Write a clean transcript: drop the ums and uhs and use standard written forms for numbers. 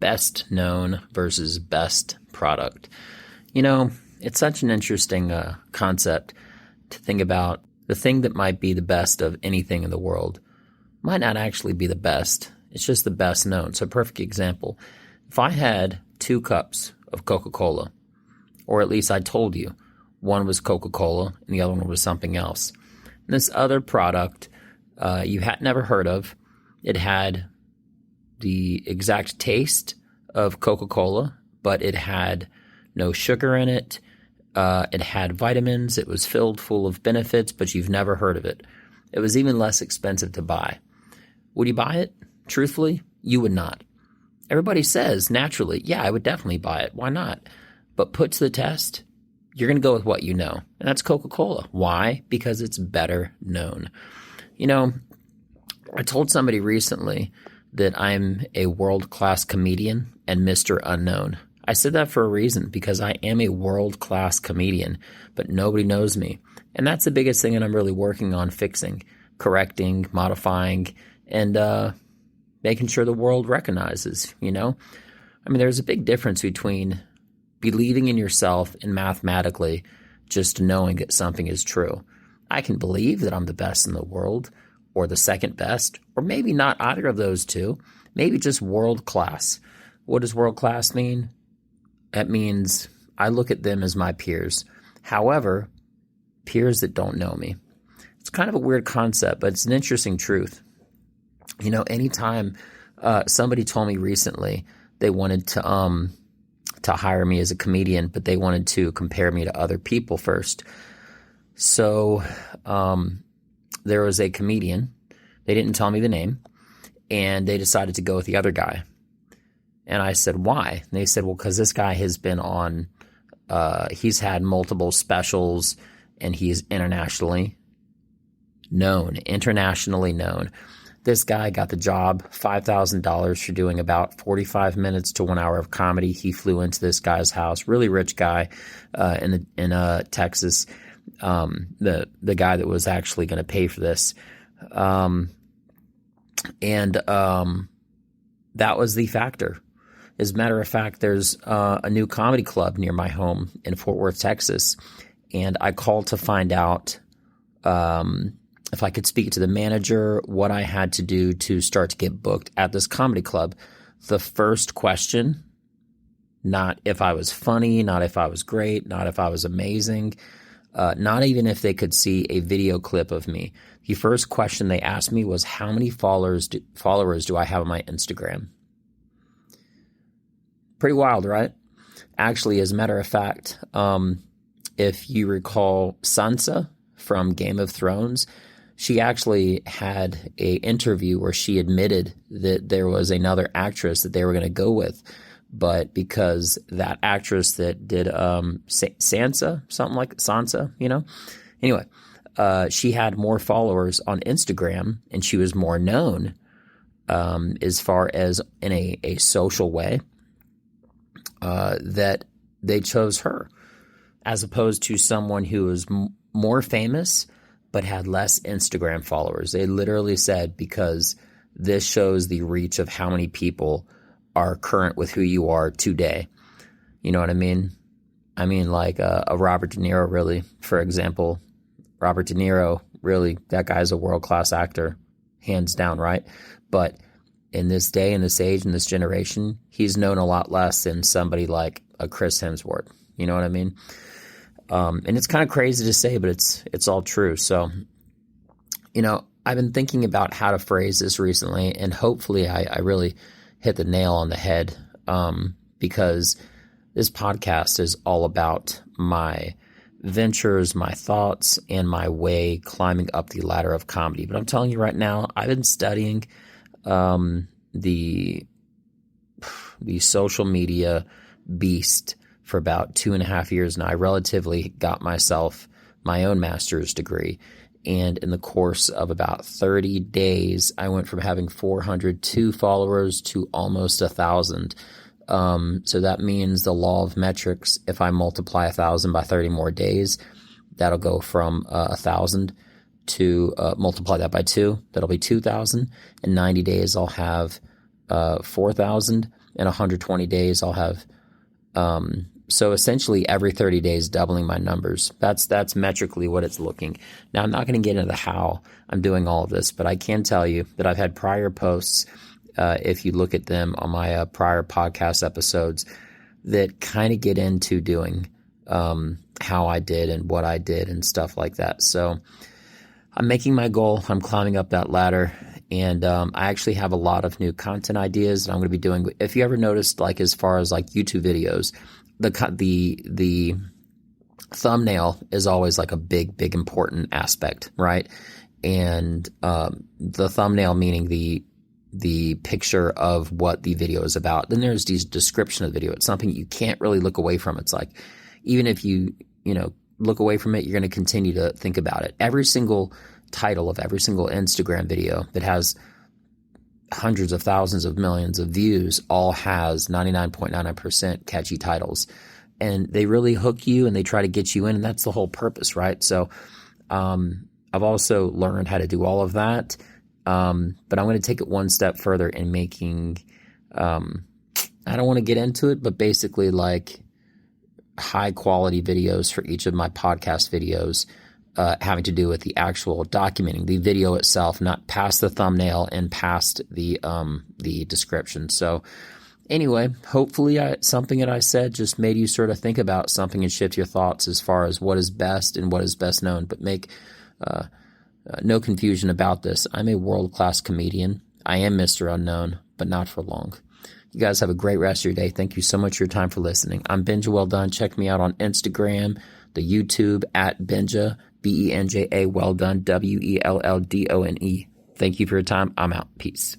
best known versus best product. You know, it's such an interesting concept to think about. The thing that might be the best of anything in the world might not actually be the best. It's just the best known. So, perfect example. If I had 2 cups of Coca-Cola, or at least I told you, one was Coca-Cola and the other one was something else. And this other product you had never heard of, it had the exact taste of Coca-Cola, but it had no sugar in it. It had vitamins. It was filled full of benefits, but you've never heard of it. It was even less expensive to buy. Would you buy it? Truthfully, you would not. Everybody says naturally, yeah, I would definitely buy it. Why not? But put to the test, you're going to go with what you know, and that's Coca-Cola. Why? Because it's better known. You know, I told somebody recently that I'm a world-class comedian and Mr. Unknown. I said that for a reason, because I am a world-class comedian, but nobody knows me. And that's the biggest thing that I'm really working on fixing, correcting, modifying, and making sure the world recognizes, you know? I mean, there's a big difference between believing in yourself and mathematically just knowing that something is true. I can believe that I'm the best in the world, or the second best, or maybe not either of those two, maybe just world-class. What does world-class mean? That means I look at them as my peers. However, peers that don't know me. It's kind of a weird concept, but it's an interesting truth. You know, anytime somebody told me recently they wanted to hire me as a comedian, but they wanted to compare me to other people first. So there was a comedian. They didn't tell me the name, and they decided to go with the other guy. And I said, why? And they said, well, because this guy has been on, he's had multiple specials, and he's internationally known. This guy got the job, $5,000 for doing about 45 minutes to 1 hour of comedy. He flew into this guy's house, really rich guy in Texas, the guy that was actually going to pay for this. That was the factor. As a matter of fact, there's a new comedy club near my home in Fort Worth, Texas, and I called to find out if I could speak to the manager, what I had to do to start to get booked at this comedy club. The first question, not if I was funny, not if I was great, not if I was amazing, not even if they could see a video clip of me. The first question they asked me was, how many followers do I have on my Instagram? Pretty wild, right? Actually, as a matter of fact, if you recall Sansa from Game of Thrones, she actually had an interview where she admitted that there was another actress that they were going to go with. But because that actress that did Sansa, something like Sansa, you know? Anyway, she had more followers on Instagram, and she was more known as far as in a social way, that they chose her as opposed to someone who was more famous but had less Instagram followers. They literally said, because this shows the reach of how many people are current with who you are today. You know what I mean? I mean, like a Robert De Niro, really, for example. Robert De Niro, really, that guy's a world-class actor, hands down, right? But in this day, in this age, in this generation, he's known a lot less than somebody like a Chris Hemsworth. You know what I mean? And it's kind of crazy to say, but it's all true. So, you know, I've been thinking about how to phrase this recently, and hopefully I really hit the nail on the head, because this podcast is all about my ventures, my thoughts, and my way climbing up the ladder of comedy. But I'm telling you right now, I've been studying the social media beast for about 2.5 years now. I relatively got myself my own master's degree. And in the course of about 30 days, I went from having 402 followers to almost 1,000. So that means the law of metrics, if I multiply 1,000 by 30 more days, that'll go from 1,000 to multiply that by 2. That'll be 2,000. In 90 days, I'll have 4,000. In 120 days, I'll have, so essentially every 30 days, doubling my numbers. That's metrically what it's looking. Now, I'm not going to get into how I'm doing all of this, but I can tell you that I've had prior posts, if you look at them on my prior podcast episodes, that kind of get into doing how I did and what I did and stuff like that. So I'm making my goal. I'm climbing up that ladder. And I actually have a lot of new content ideas that I'm going to be doing. If you ever noticed, like as far as like YouTube videos, the thumbnail is always like a big important aspect, right? And the thumbnail meaning the picture of what the video is about. Then there's the description of the video. It's something you can't really look away from. It's like even if you look away from it, you're going to continue to think about it. Every single title of every single Instagram video that has hundreds of thousands of millions of views all has 99.99% catchy titles, and they really hook you and they try to get you in, and that's the whole purpose, right? So I've also learned how to do all of that, but I'm going to take it one step further in making I don't want to get into it, but basically like high quality videos for each of my podcast videos, having to do with the actual documenting the video itself, not past the thumbnail and past the description. So anyway, hopefully something that I said just made you sort of think about something and shift your thoughts as far as what is best and what is best known. But make no confusion about this. I'm a world-class comedian. I am Mr. Unknown, but not for long. You guys have a great rest of your day. Thank you so much for your time for listening. I'm Benja Welldone. Check me out on Instagram, the YouTube at Benja, Benja, Welldone, Welldone. Thank you for your time. I'm out. Peace.